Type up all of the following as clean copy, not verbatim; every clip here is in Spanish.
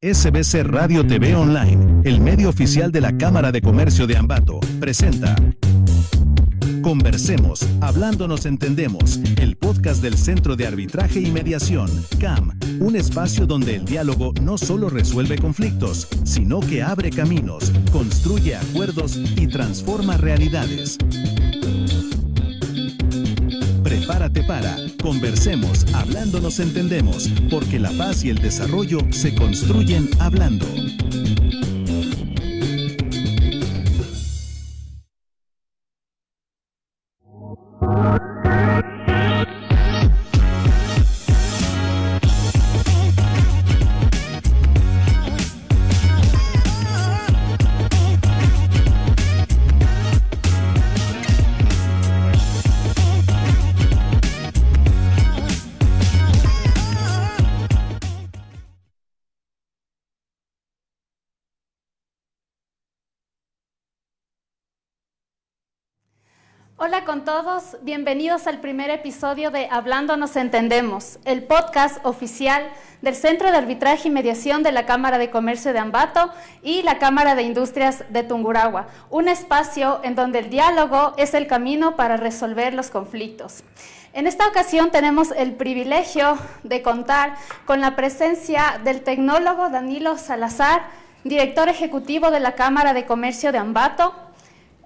SBC Radio TV Online, el medio oficial de la Cámara de Comercio de Ambato, presenta Conversemos, Hablando Nos Entendemos, el podcast del Centro de Arbitraje y Mediación, CAM, un espacio donde el diálogo no solo resuelve conflictos, sino que abre caminos, construye acuerdos y transforma realidades. Prepárate para Conversemos, Hablando Nos Entendemos, porque la paz y el desarrollo se construyen hablando. Hola con todos, bienvenidos al primer episodio de Hablando Nos Entendemos, el podcast oficial del Centro de Arbitraje y Mediación de la Cámara de Comercio de Ambato y la Cámara de Industrias de Tungurahua, un espacio en donde el diálogo es el camino para resolver los conflictos. En esta ocasión tenemos el privilegio de contar con la presencia del tecnólogo Danilo Salazar, director ejecutivo de la Cámara de Comercio de Ambato,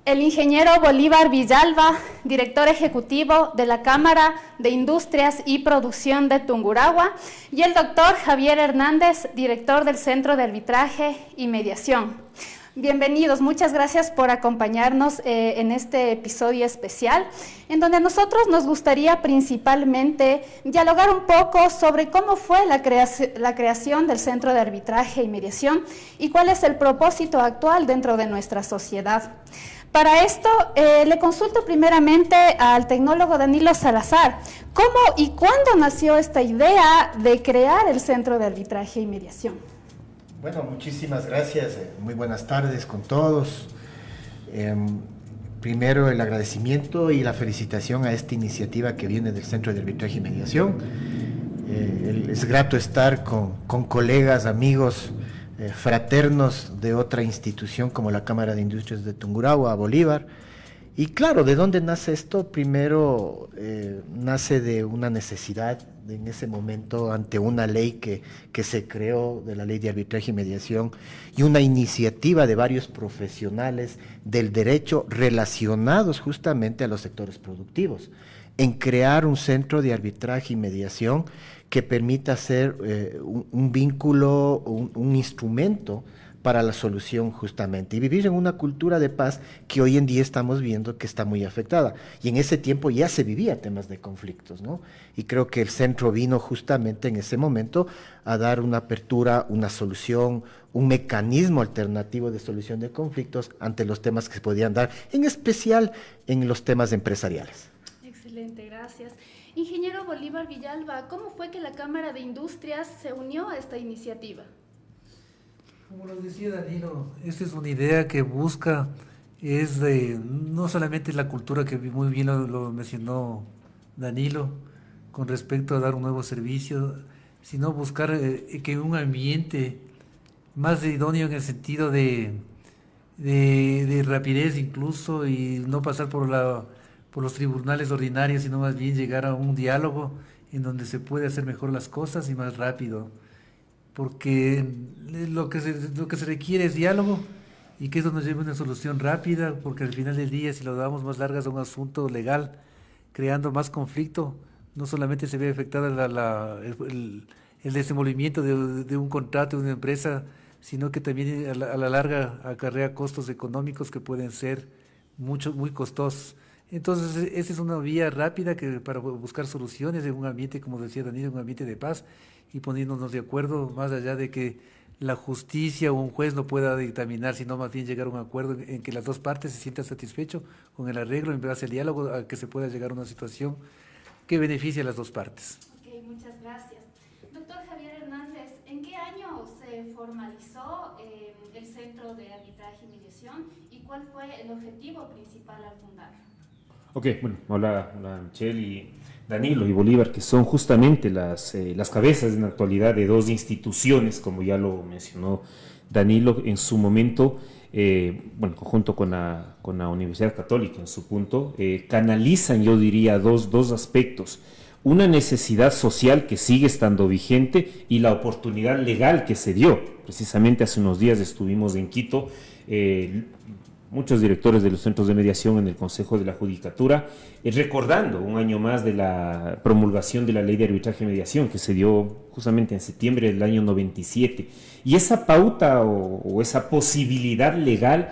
el ingeniero Bolívar Villalba, director ejecutivo de la Cámara de Industrias y Producción de Tungurahua, y el doctor Javier Hernández, director del Centro de Arbitraje y Mediación. Bienvenidos, muchas gracias por acompañarnos en este episodio especial, en donde a nosotros nos gustaría principalmente dialogar un poco sobre cómo fue la creación del Centro de Arbitraje y Mediación y cuál es el propósito actual dentro de nuestra sociedad. Para esto, le consulto primeramente al tecnólogo Danilo Salazar. ¿Cómo y cuándo nació esta idea de crear el Centro de Arbitraje y Mediación? Bueno, muchísimas gracias. Muy buenas tardes con todos. Primero, el agradecimiento y la felicitación a esta iniciativa que viene del Centro de Arbitraje y Mediación. Es grato estar con colegas, amigos, fraternos de otra institución como la Cámara de Industrias de Tungurahua, Bolívar. Y claro, ¿de dónde nace esto? Primero nace de una necesidad en ese momento ante una ley que se creó, de la Ley de Arbitraje y Mediación, y una iniciativa de varios profesionales del derecho relacionados justamente a los sectores productivos, en crear un centro de arbitraje y mediación que permita ser un vínculo, un instrumento para la solución justamente, y vivir en una cultura de paz que hoy en día estamos viendo que está muy afectada, y en ese tiempo ya se vivía temas de conflictos, ¿no? Y creo que el centro vino justamente en ese momento a dar una apertura, una solución, un mecanismo alternativo de solución de conflictos ante los temas que se podían dar, en especial en los temas empresariales. Excelente, gracias. Ingeniero Bolívar Villalba, ¿cómo fue que la Cámara de Industrias se unió a esta iniciativa? Como nos decía Danilo, esta es una idea que busca, no solamente la cultura que muy bien lo mencionó Danilo, con respecto a dar un nuevo servicio, sino buscar que un ambiente más idóneo en el sentido de rapidez incluso, y no pasar por los tribunales ordinarios, sino más bien llegar a un diálogo en donde se puede hacer mejor las cosas y más rápido. Porque lo que se requiere es diálogo, y que eso nos lleve a una solución rápida, porque al final del día, si lo damos más largas a un asunto legal, creando más conflicto, no solamente se ve afectada el desenvolvimiento de un contrato de una empresa, sino que también a la larga acarrea costos económicos que pueden ser muy costosos. Entonces, esa es una vía rápida para buscar soluciones en un ambiente, como decía Danilo, un ambiente de paz, y poniéndonos de acuerdo, más allá de que la justicia o un juez no pueda dictaminar, sino más bien llegar a un acuerdo en que las dos partes se sientan satisfechos con el arreglo, en base al diálogo, a que se pueda llegar a una situación que beneficie a las dos partes. Ok, muchas gracias. Doctor Javier Hernández, ¿en qué año se formalizó el Centro de Arbitraje y Mediación y cuál fue el objetivo principal al fundar? Ok, bueno, hola Michelle y Danilo y Bolívar, que son justamente las cabezas en la actualidad de dos instituciones, como ya lo mencionó Danilo en su momento, junto con la Universidad Católica en su punto, canalizan, yo diría, dos aspectos. Una necesidad social que sigue estando vigente y la oportunidad legal que se dio. Precisamente hace unos días estuvimos en Quito, muchos directores de los centros de mediación en el Consejo de la Judicatura, recordando un año más de la promulgación de la Ley de Arbitraje y Mediación que se dio justamente en septiembre del año 97. Y esa pauta o esa posibilidad legal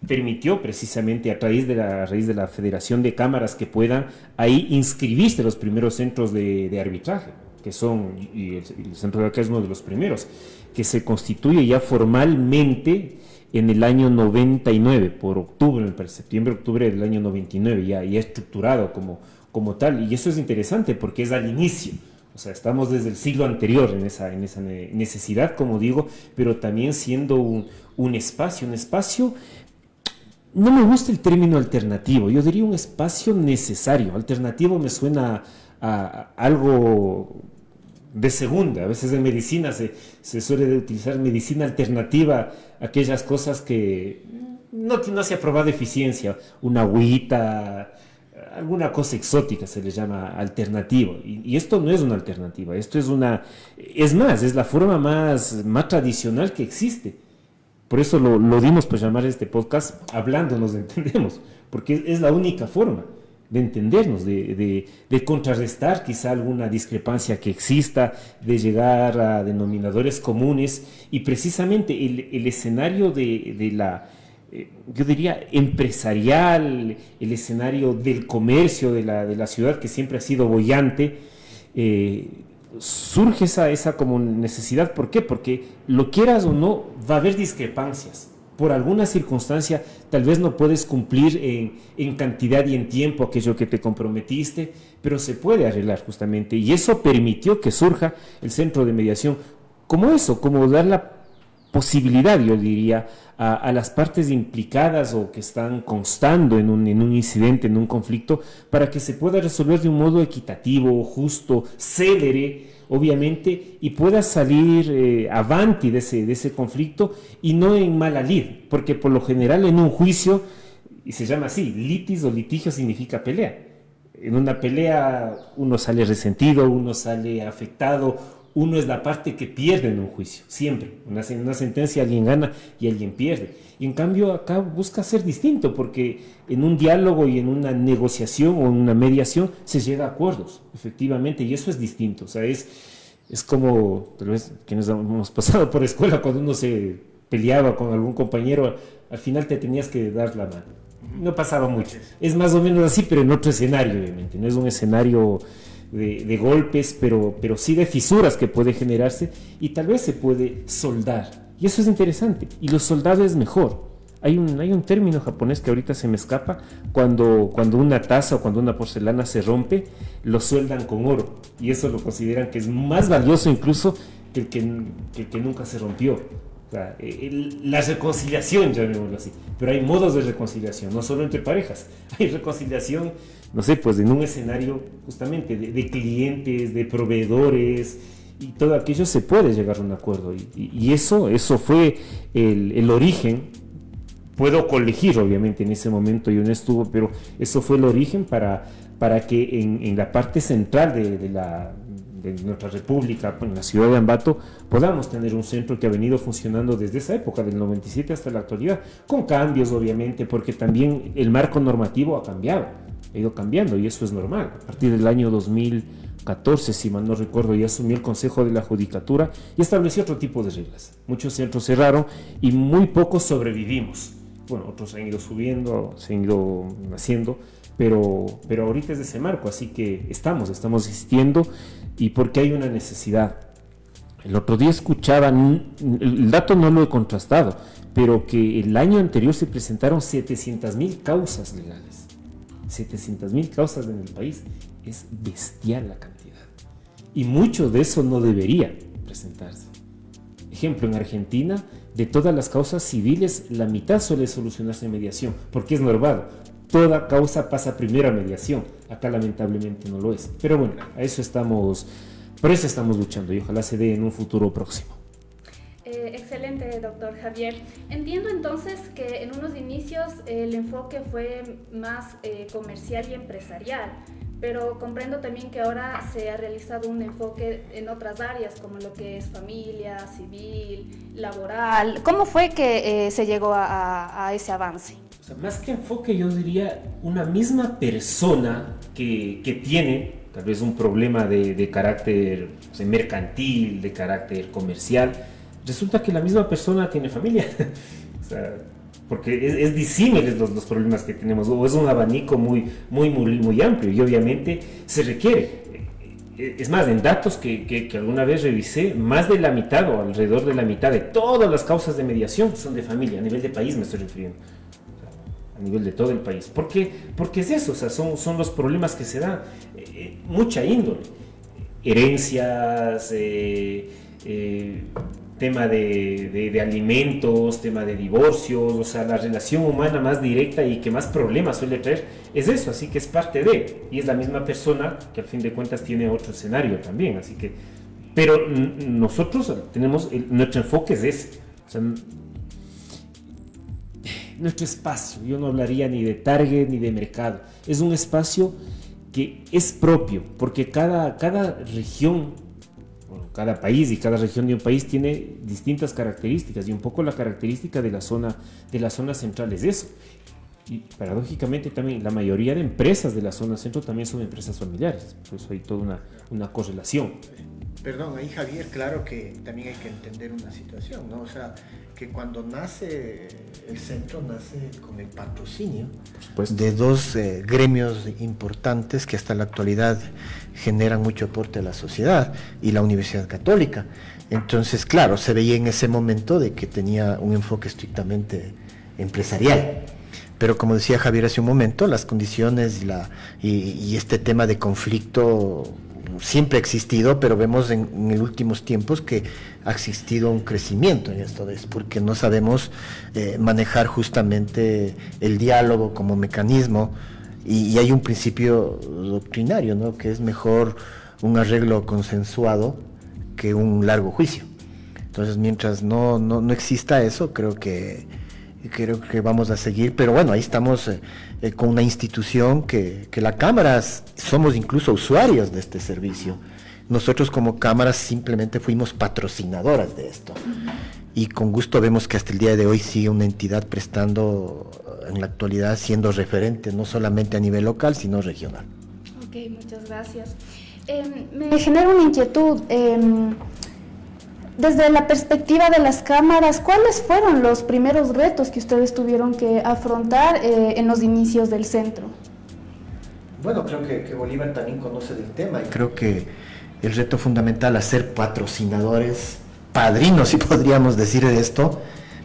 permitió precisamente a raíz de la Federación de Cámaras que puedan ahí inscribirse los primeros centros de arbitraje, que son, y el centro de arbitraje es uno de los primeros, que se constituye ya formalmente en el año 99, por octubre, septiembre-octubre del año 99, ya estructurado como tal, y eso es interesante porque es al inicio, o sea, estamos desde el siglo anterior en esa necesidad, como digo, pero también siendo un espacio, no me gusta el término alternativo, yo diría un espacio necesario. Alternativo me suena a algo de segunda. A veces en medicina se suele utilizar medicina alternativa, aquellas cosas que no se ha probado eficiencia, una agüita, alguna cosa exótica se le llama alternativo. Y esto no es una alternativa, esto es es la forma más tradicional que existe. Por eso lo dimos por llamar este podcast Hablando nos entendemos, porque es la única forma de entendernos, de contrarrestar quizá alguna discrepancia que exista, de llegar a denominadores comunes, y precisamente el escenario de la, yo diría, empresarial, el escenario del comercio de la ciudad, que siempre ha sido boyante, surge esa como necesidad. ¿Por qué? Porque lo quieras o no, va a haber discrepancias. Por alguna circunstancia, tal vez no puedes cumplir en cantidad y en tiempo aquello que te comprometiste, pero se puede arreglar justamente. Y eso permitió que surja el centro de mediación como eso, como dar la posibilidad, yo diría, a las partes implicadas o que están constando en un incidente, en un conflicto, para que se pueda resolver de un modo equitativo, justo, célere, obviamente, y pueda salir avanti de ese conflicto y no en mala lid, porque por lo general en un juicio, y se llama así, litis o litigio significa pelea. En una pelea uno sale resentido, uno sale afectado, uno es la parte que pierde en un juicio, siempre. En una sentencia alguien gana y alguien pierde. Y en cambio acá busca ser distinto, porque en un diálogo y en una negociación o en una mediación se llega a acuerdos, efectivamente, y eso es distinto. O sea, es como, tal vez quienes hemos pasado por escuela, cuando uno se peleaba con algún compañero, al final te tenías que dar la mano. No pasaba mucho. Es más o menos así, pero en otro escenario, obviamente. No es un escenario de golpes, pero sí de fisuras que puede generarse, y tal vez se puede soldar. Y eso es interesante. Y lo soldado es mejor. Hay un término japonés que ahorita se me escapa, cuando una taza o cuando una porcelana se rompe, lo sueldan con oro. Y eso lo consideran que es más valioso incluso que el que nunca se rompió. O sea, la reconciliación, llamémoslo así. Pero hay modos de reconciliación, no solo entre parejas. Hay reconciliación, no sé, pues en un escenario justamente de clientes, de proveedores, y todo aquello se puede llegar a un acuerdo. Y eso fue el origen. Puedo colegir, obviamente, en ese momento yo no estuve, pero eso fue el origen para que en la parte central de nuestra república, en la ciudad de Ambato, podamos tener un centro que ha venido funcionando desde esa época, del 97 hasta la actualidad, con cambios, obviamente, porque también el marco normativo ha ido cambiando, y eso es normal. A partir del año 2014, si mal no recuerdo, ya asumió el Consejo de la Judicatura y estableció otro tipo de reglas. Muchos centros cerraron y muy pocos sobrevivimos. Bueno, otros han ido subiendo, se han ido haciendo, pero ahorita es de ese marco, así que estamos existiendo, y porque hay una necesidad. El otro día escuchaba, el dato no lo he contrastado, pero que el año anterior se presentaron 700,000 causas legales. 700,000 causas en el país. Es bestial la cantidad. Y mucho de eso no debería presentarse. Ejemplo, en Argentina, de todas las causas civiles, la mitad suele solucionarse en mediación, porque es normal. toda causa pasa primero a mediación. Acá lamentablemente no lo es. Pero bueno, por eso estamos luchando y ojalá se dé en un futuro próximo. Excelente, doctor Javier. Entiendo entonces que en unos inicios el enfoque fue más comercial y empresarial, pero comprendo también que ahora se ha realizado un enfoque en otras áreas, como lo que es familia, civil, laboral. ¿Cómo fue que se llegó a ese avance? O sea, más que enfoque, yo diría una misma persona que tiene tal vez un problema de carácter, o sea, mercantil, de carácter comercial. Resulta que la misma persona tiene familia, o sea, porque es disímiles los problemas que tenemos, o es un abanico muy amplio y obviamente se requiere. Es más, en datos que alguna vez revisé, más de la mitad o alrededor de la mitad de todas las causas de mediación son de familia, a nivel de país me estoy refiriendo, o sea, a nivel de todo el país. ¿Por qué? Porque es eso, o sea, son los problemas que se dan, mucha índole, herencias, tema de alimentos, tema de divorcios, o sea, la relación humana más directa y que más problemas suele traer es eso, así que es parte de, y es la misma persona que al fin de cuentas tiene otro escenario también, así que, pero nosotros tenemos, nuestro enfoque es ese, o sea, nuestro espacio, yo no hablaría ni de target ni de mercado, es un espacio que es propio, porque cada región, cada país y cada región de un país tiene distintas características y un poco la característica de la zona central es eso. Y paradójicamente también la mayoría de empresas de la zona centro también son empresas familiares, por eso hay toda una correlación. Perdón, ahí Javier, claro que también hay que entender una situación, ¿no? O sea, que cuando nace el centro nace con el patrocinio de dos gremios importantes que hasta la actualidad generan mucho aporte a la sociedad y la Universidad Católica. Entonces, claro, se veía en ese momento de que tenía un enfoque estrictamente empresarial. Pero como decía Javier hace un momento, las condiciones y este tema de conflicto siempre ha existido, pero vemos en los últimos tiempos que ha existido un crecimiento en esto, es porque no sabemos manejar justamente el diálogo como mecanismo y hay un principio doctrinario, ¿no? Que es mejor un arreglo consensuado que un largo juicio. Entonces, mientras no exista eso, creo que vamos a seguir, pero bueno, ahí estamos con una institución que la Cámara somos incluso usuarios de este servicio. Nosotros como Cámara simplemente fuimos patrocinadoras de esto y con gusto vemos que hasta el día de hoy sigue una entidad prestando, en la actualidad siendo referente no solamente a nivel local sino regional. Ok, muchas gracias. Me genera una inquietud. Desde la perspectiva de las cámaras, ¿cuáles fueron los primeros retos que ustedes tuvieron que afrontar en los inicios del centro? Bueno, creo que Bolívar también conoce del tema y creo que el reto fundamental es ser patrocinadores, padrinos, si podríamos decir esto,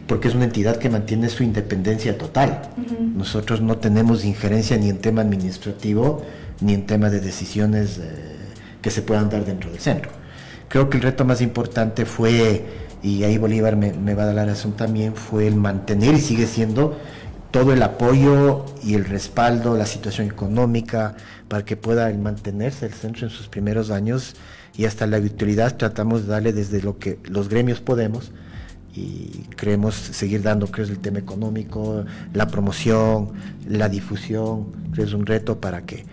porque es una entidad que mantiene su independencia total. Nosotros no tenemos injerencia ni en tema administrativo, ni en tema de decisiones que se puedan dar dentro del centro. Creo que el reto más importante fue, y ahí Bolívar me va a dar la razón también, fue el mantener y sigue siendo todo el apoyo y el respaldo, la situación económica, para que pueda mantenerse el centro en sus primeros años y hasta la virtualidad tratamos de darle desde lo que los gremios podemos y queremos seguir dando, creo, el tema económico, la promoción, la difusión, creo es un reto para que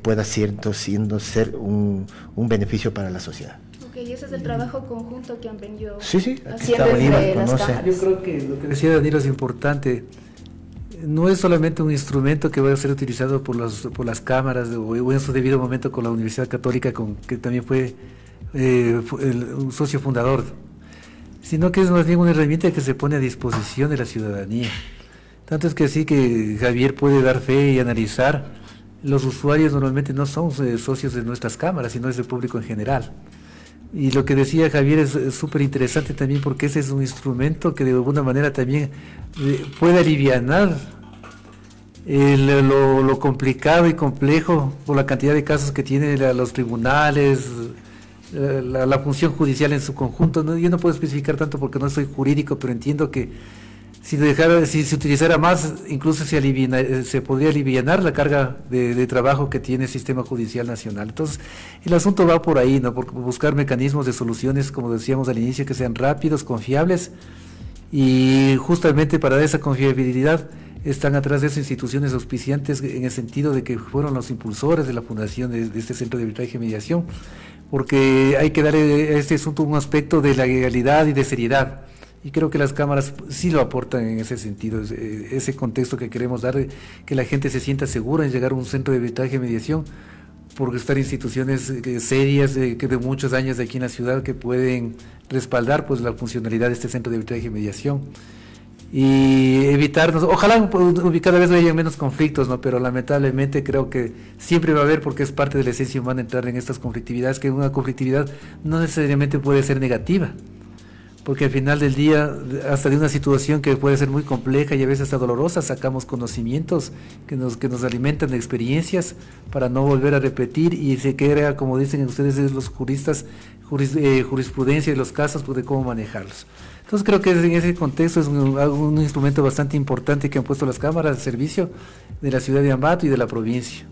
pueda ser un beneficio para la sociedad. Y ese es el trabajo conjunto que han venido aquí haciendo está Bolívar, desde las conoce. cámaras. Yo creo que lo que decía Danilo es importante. No es solamente un instrumento que va a ser utilizado por las cámaras o en su debido momento con la Universidad Católica, que también fue un socio fundador, sino que es más bien una herramienta que se pone a disposición de la ciudadanía. Tanto es que así que Javier puede dar fe y analizar. Los usuarios normalmente no son socios de nuestras cámaras, sino es del público en general. Y lo que decía Javier es súper interesante también porque ese es un instrumento que de alguna manera también puede alivianar lo complicado y complejo por la cantidad de casos que tienen los tribunales, la función judicial en su conjunto. Yo no puedo especificar tanto porque no soy jurídico, pero entiendo que si se utilizara más, incluso se podría alivianar la carga de trabajo que tiene el sistema judicial nacional. Entonces, el asunto va por ahí, ¿no? Por buscar mecanismos de soluciones, como decíamos al inicio, que sean rápidos, confiables, y justamente para esa confiabilidad están atrás de esas instituciones auspiciantes, en el sentido de que fueron los impulsores de la fundación de este Centro de Arbitraje y Mediación, porque hay que darle a este asunto un aspecto de la legalidad y de seriedad. Y creo que las cámaras sí lo aportan en ese sentido, ese contexto que queremos dar, que la gente se sienta segura en llegar a un centro de arbitraje y mediación, porque están instituciones serias de muchos años de aquí en la ciudad que pueden respaldar pues la funcionalidad de este centro de arbitraje y mediación. Y evitarnos, ojalá cada vez haya menos conflictos, ¿no? Pero lamentablemente creo que siempre va a haber, porque es parte de la esencia humana entrar en estas conflictividades, que una conflictividad no necesariamente puede ser negativa, porque al final del día, hasta de una situación que puede ser muy compleja y a veces hasta dolorosa, sacamos conocimientos que nos alimentan de experiencias para no volver a repetir, y se crea, como dicen ustedes los juristas, jurisprudencia de los casos, pues, de cómo manejarlos. Entonces creo que en ese contexto es un instrumento bastante importante que han puesto las cámaras al servicio de la ciudad de Ambato y de la provincia.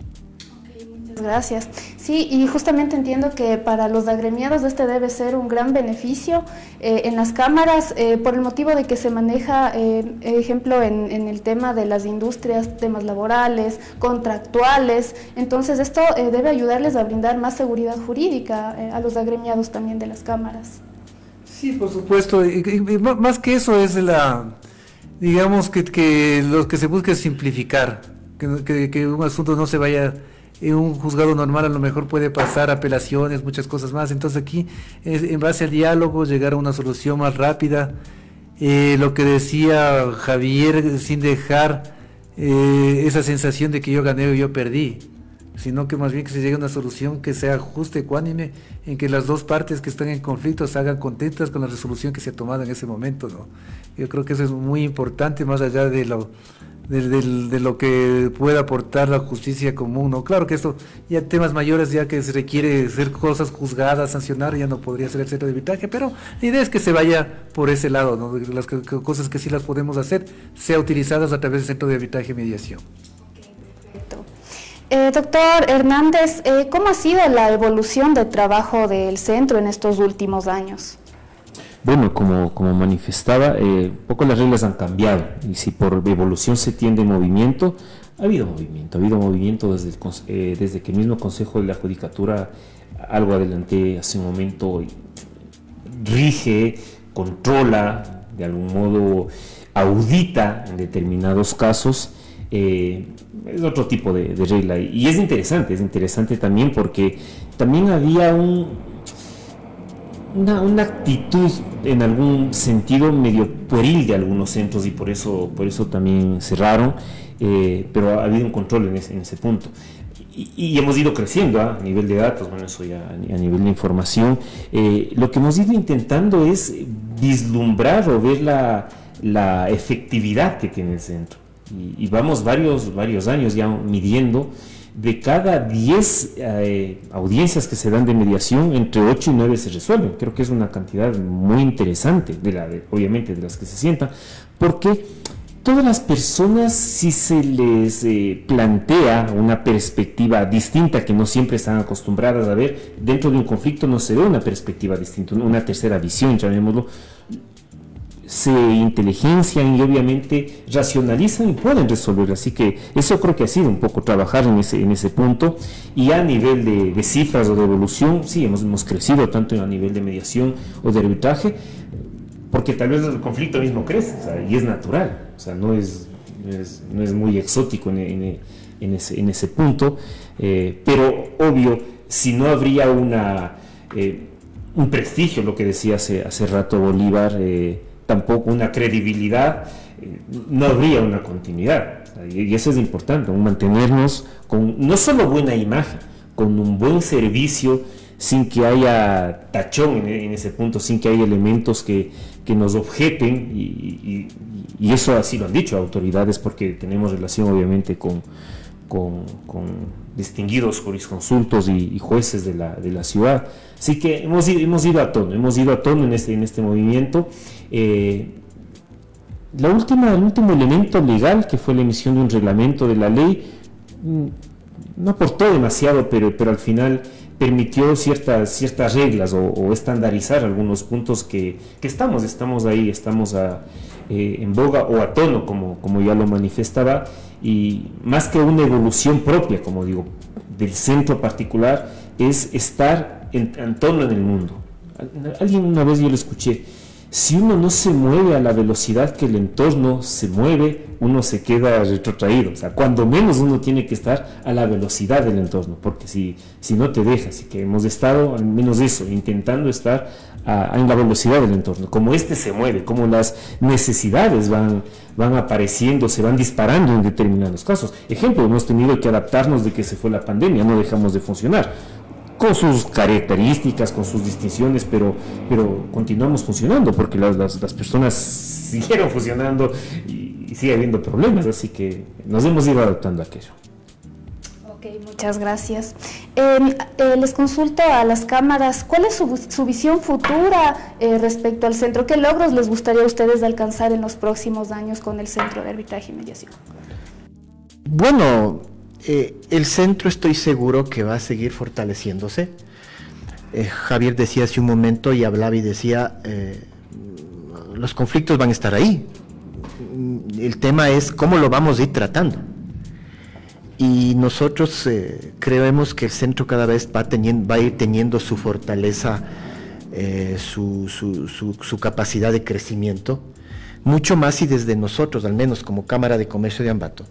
Muchas gracias. Sí, y justamente entiendo que para los agremiados este debe ser un gran beneficio en las cámaras, por el motivo de que se maneja, ejemplo, en el tema de las industrias, temas laborales, contractuales. Entonces esto debe ayudarles a brindar más seguridad jurídica a los agremiados también de las cámaras. Sí, por supuesto, y más que eso es digamos que lo que se busca es simplificar, que un asunto no se vaya. En un juzgado normal a lo mejor puede pasar apelaciones, muchas cosas más. Entonces aquí, en base al diálogo, llegar a una solución más rápida. Lo que decía Javier, sin dejar esa sensación de que yo gané o yo perdí, sino que más bien que se llegue a una solución que sea justa, ecuánime, en que las dos partes que están en conflicto se hagan contentas con la resolución que se ha tomado en ese momento, ¿no? Yo creo que eso es muy importante, más allá de lo que pueda aportar la justicia común, ¿no? Claro que esto, ya temas mayores, ya que se requiere ser cosas juzgadas, sancionar, ya no podría ser el centro de arbitraje, pero la idea es que se vaya por ese lado, ¿no? Las cosas que sí las podemos hacer, sea utilizadas a través del centro de arbitraje y mediación. Perfecto. Doctor Hernández, ¿cómo ha sido la evolución del trabajo del centro en estos últimos años? Bueno, como manifestaba, poco las reglas han cambiado, y si por evolución se tiende movimiento, ha habido movimiento desde que el mismo Consejo de la Judicatura, algo adelanté hace un momento, rige, controla, de algún modo audita en determinados casos. Es otro tipo de regla, y es interesante también, porque también había una actitud en algún sentido medio pueril de algunos centros, y por eso también cerraron, pero ha habido un control en ese punto, y hemos ido creciendo a nivel de datos, bueno, eso ya a nivel de información. Lo que hemos ido intentando es vislumbrar o ver la efectividad que tiene el centro, y vamos varios años ya midiendo. De cada 10 audiencias que se dan de mediación, entre 8 y 9 se resuelven. Creo que es una cantidad muy interesante, obviamente de las que se sientan, porque todas las personas, si se les plantea una perspectiva distinta que no siempre están acostumbradas a ver, dentro de un conflicto no se ve una perspectiva distinta, una tercera visión, llamémoslo, se inteligencian y obviamente racionalizan y pueden resolver. Así que eso creo que ha sido un poco trabajar en ese punto, y a nivel de cifras o de evolución, sí, hemos crecido tanto a nivel de mediación o de arbitraje, porque tal vez el conflicto mismo crece, o sea, y es natural, o sea, no es muy exótico en ese punto, pero obvio, si no habría un prestigio, lo que decía hace rato Bolívar, tampoco una credibilidad, no habría una continuidad, y eso es importante, mantenernos con no solo buena imagen, con un buen servicio, sin que haya tachón en ese punto, sin que haya elementos que nos objeten, y eso así lo han dicho autoridades, porque tenemos relación obviamente con distinguidos jurisconsultos y jueces de la ciudad. Así que hemos ido a tono en este movimiento. el último elemento legal, que fue la emisión de un reglamento de la ley, no aportó demasiado, pero al final permitió ciertas reglas o estandarizar algunos puntos que estamos ahí, en boga o a tono, como ya lo manifestaba, y más que una evolución propia, como digo, del centro particular, es estar en tono en el mundo. Alguien una vez yo lo escuché: si uno no se mueve a la velocidad que el entorno se mueve, uno se queda retrotraído. O sea, cuando menos uno tiene que estar a la velocidad del entorno, porque si no te deja. Así que hemos estado, al menos eso, intentando estar en la velocidad del entorno. Como se mueve, como las necesidades van apareciendo, se van disparando en determinados casos. Ejemplo, hemos tenido que adaptarnos de que se fue la pandemia, no dejamos de funcionar, con sus características, con sus distinciones, pero continuamos funcionando, porque las personas siguieron funcionando y sigue habiendo problemas, así que nos hemos ido adaptando a aquello. Ok, muchas gracias. Les consulto a las cámaras, ¿cuál es su visión futura respecto al centro? ¿Qué logros les gustaría a ustedes alcanzar en los próximos años con el Centro de Arbitraje y Mediación? Bueno, el centro estoy seguro que va a seguir fortaleciéndose. Javier decía hace un momento y hablaba y decía, los conflictos van a estar ahí. El tema es cómo lo vamos a ir tratando. Y nosotros creemos que el centro cada vez va a ir teniendo su fortaleza, su capacidad de crecimiento, mucho más si desde nosotros, al menos como Cámara de Comercio de Ambato,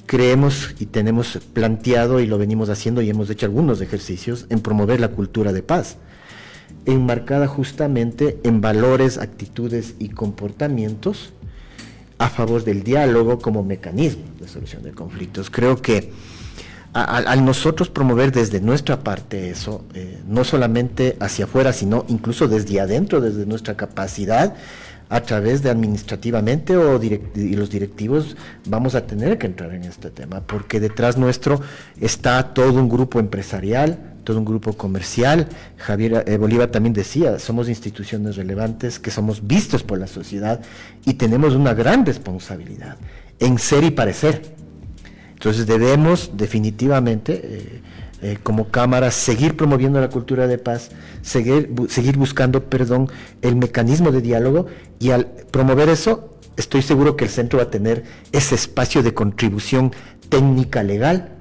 creemos y tenemos planteado y lo venimos haciendo y hemos hecho algunos ejercicios en promover la cultura de paz, enmarcada justamente en valores, actitudes y comportamientos a favor del diálogo como mecanismo de solución de conflictos. Creo que al nosotros promover desde nuestra parte eso, no solamente hacia afuera, sino incluso desde adentro, desde nuestra capacidad, a través de administrativamente y los directivos, vamos a tener que entrar en este tema, porque detrás nuestro está todo un grupo empresarial, todo un grupo comercial. Javier Bolívar también decía, somos instituciones relevantes, que somos vistos por la sociedad y tenemos una gran responsabilidad en ser y parecer. Entonces debemos definitivamente, como Cámara, seguir promoviendo la cultura de paz, seguir buscando, el mecanismo de diálogo, y al promover eso, estoy seguro que el centro va a tener ese espacio de contribución técnica legal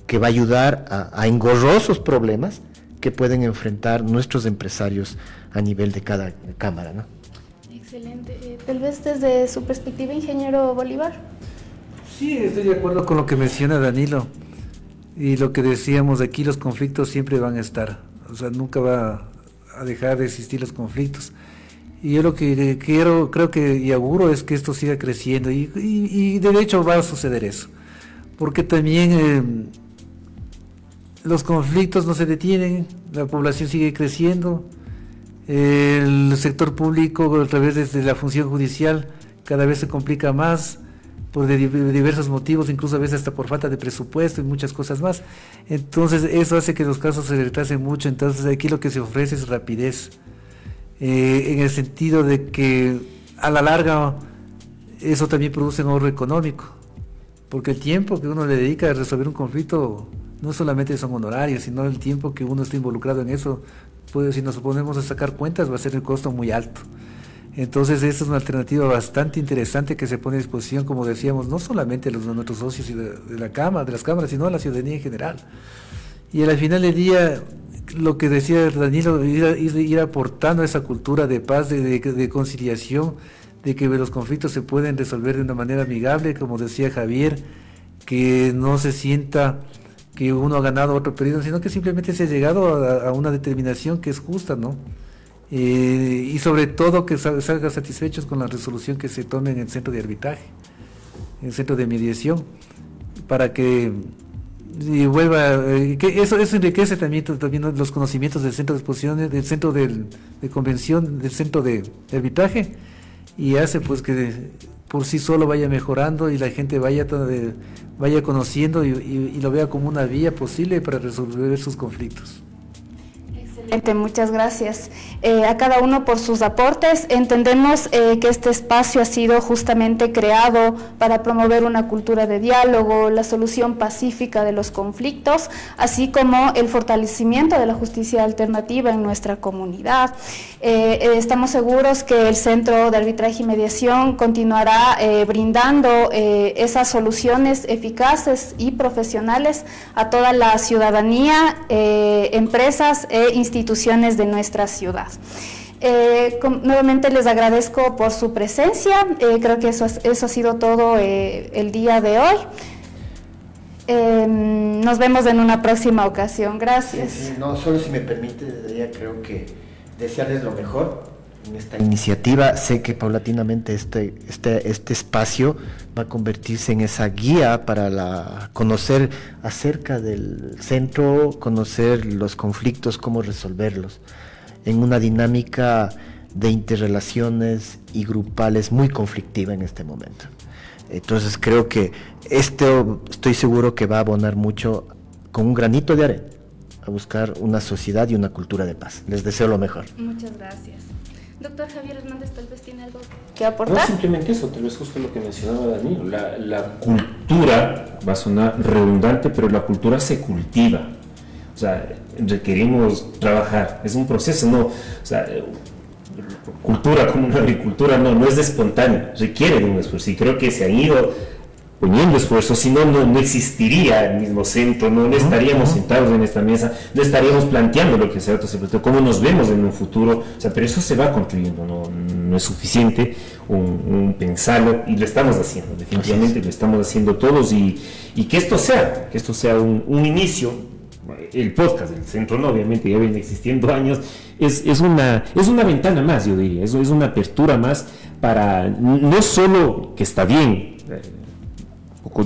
que va a ayudar a engorrosos problemas que pueden enfrentar nuestros empresarios a nivel de cada cámara, ¿no? Excelente. Tal vez desde su perspectiva, ingeniero Bolívar. Sí, estoy de acuerdo con lo que menciona Danilo. Y lo que decíamos aquí, los conflictos siempre van a estar. O sea, nunca va a dejar de existir los conflictos. Y yo lo que creo que y auguro es que esto siga creciendo. Y de hecho va a suceder eso. Porque también los conflictos no se detienen, la población sigue creciendo, el sector público a través de la función judicial cada vez se complica más por diversos motivos, incluso a veces hasta por falta de presupuesto y muchas cosas más. Entonces eso hace que los casos se retrasen mucho. Entonces aquí lo que se ofrece es rapidez, en el sentido de que a la larga eso también produce un ahorro económico, porque el tiempo que uno le dedica a resolver un conflicto no solamente son honorarios, sino el tiempo que uno está involucrado en eso, pues, si nos ponemos a sacar cuentas, va a ser el costo muy alto. Entonces esta es una alternativa bastante interesante que se pone a disposición, como decíamos, no solamente de nuestros socios de las cámaras, sino a la ciudadanía en general. Y al final del día, lo que decía Danilo, ir aportando esa cultura de paz, de conciliación, de que los conflictos se pueden resolver de una manera amigable, como decía Javier, que no se sienta que uno ha ganado, otro perdido, sino que simplemente se ha llegado a una determinación que es justa, ¿no? Y sobre todo que salgan satisfechos con la resolución que se tome en el centro de arbitraje, en el centro de mediación, para que vuelva, que eso enriquece también los conocimientos del centro de exposiciones, del centro de convención, del centro de arbitraje, y hace pues que por sí solo vaya mejorando y la gente vaya conociendo y lo vea como una vía posible para resolver sus conflictos. Muchas gracias a cada uno por sus aportes. Entendemos que este espacio ha sido justamente creado para promover una cultura de diálogo, la solución pacífica de los conflictos, así como el fortalecimiento de la justicia alternativa en nuestra comunidad. Estamos seguros que el Centro de Arbitraje y Mediación continuará brindando esas soluciones eficaces y profesionales a toda la ciudadanía, empresas e instituciones de nuestra ciudad. Nuevamente les agradezco por su presencia. Creo que eso ha sido todo el día de hoy. Nos vemos en una próxima ocasión. Gracias. Sí, no, solo si me permite, creo que desearles lo mejor en esta iniciativa. Sé que paulatinamente este espacio va a convertirse en esa guía para conocer acerca del centro, conocer los conflictos, cómo resolverlos, en una dinámica de interrelaciones y grupales muy conflictiva en este momento. Entonces creo que estoy seguro que va a abonar mucho, con un granito de arena, a buscar una sociedad y una cultura de paz. Les deseo lo mejor. Muchas gracias. Doctor Javier Hernández, tal vez tiene algo que aportar. No, simplemente eso, tal vez justo lo que mencionaba Danilo. La cultura, va a sonar redundante, pero la cultura se cultiva. O sea, requerimos trabajar, es un proceso, no, o sea, cultura como una agricultura no es de espontáneo, requiere de un esfuerzo, y creo que se han ido poniendo esfuerzo, si no, no existiría el mismo centro, no estaríamos sentados en esta mesa, no estaríamos planteando lo que será otro centro, cómo nos vemos en un futuro, o sea, pero eso se va construyendo, no es suficiente un pensarlo, y lo estamos haciendo, definitivamente lo estamos haciendo todos, y que esto sea un inicio. El podcast del centro, no, obviamente ya viene existiendo años, es una ventana más, yo diría, es una apertura más para, no solo que está bien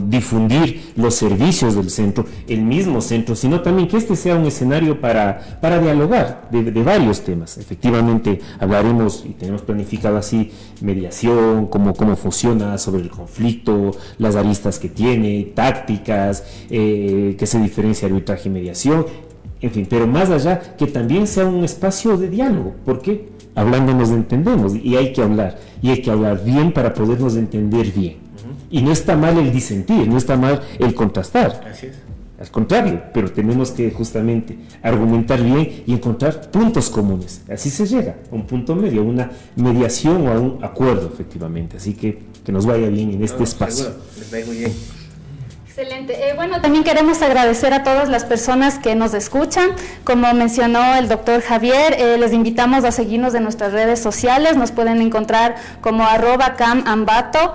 difundir los servicios del centro, el mismo centro, sino también que este sea un escenario para dialogar de varios temas. Efectivamente hablaremos, y tenemos planificado así, mediación, cómo funciona, sobre el conflicto, las aristas que tiene, tácticas, que se diferencia arbitraje y mediación, en fin, pero más allá, que también sea un espacio de diálogo, porque hablando nos entendemos, y hay que hablar bien para podernos entender bien. Y no está mal el disentir, no está mal el contrastar. Así es. Al contrario, pero tenemos que justamente argumentar bien y encontrar puntos comunes. Así se llega a un punto medio, a una mediación o a un acuerdo, efectivamente. Así que nos vaya bien en este espacio. Seguro, les va muy bien. Excelente. Bueno, también queremos agradecer a todas las personas que nos escuchan. Como mencionó el doctor Javier, les invitamos a seguirnos en nuestras redes sociales. Nos pueden encontrar como @camambato.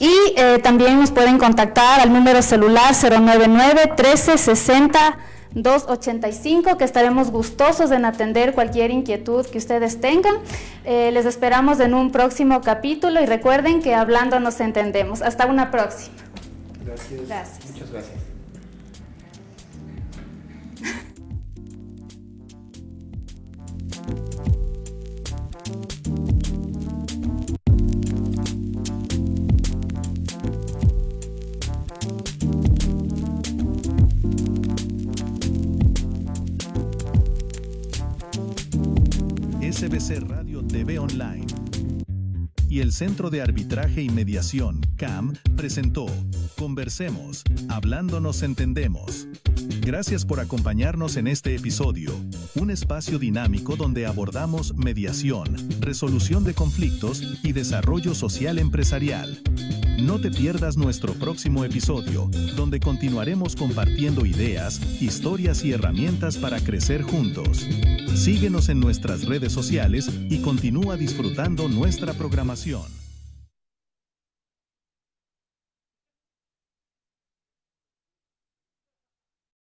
Y también nos pueden contactar al número celular 099-1360-285, que estaremos gustosos en atender cualquier inquietud que ustedes tengan. Les esperamos en un próximo capítulo y recuerden que hablando nos entendemos. Hasta una próxima. Gracias. Muchas gracias. SBC Radio TV Online y el Centro de Arbitraje y Mediación, CAM, presentó Conversemos, Hablando nos entendemos. Gracias por acompañarnos en este episodio, un espacio dinámico donde abordamos mediación, resolución de conflictos y desarrollo social empresarial. No te pierdas nuestro próximo episodio, donde continuaremos compartiendo ideas, historias y herramientas para crecer juntos. Síguenos en nuestras redes sociales y continúa disfrutando nuestra programación.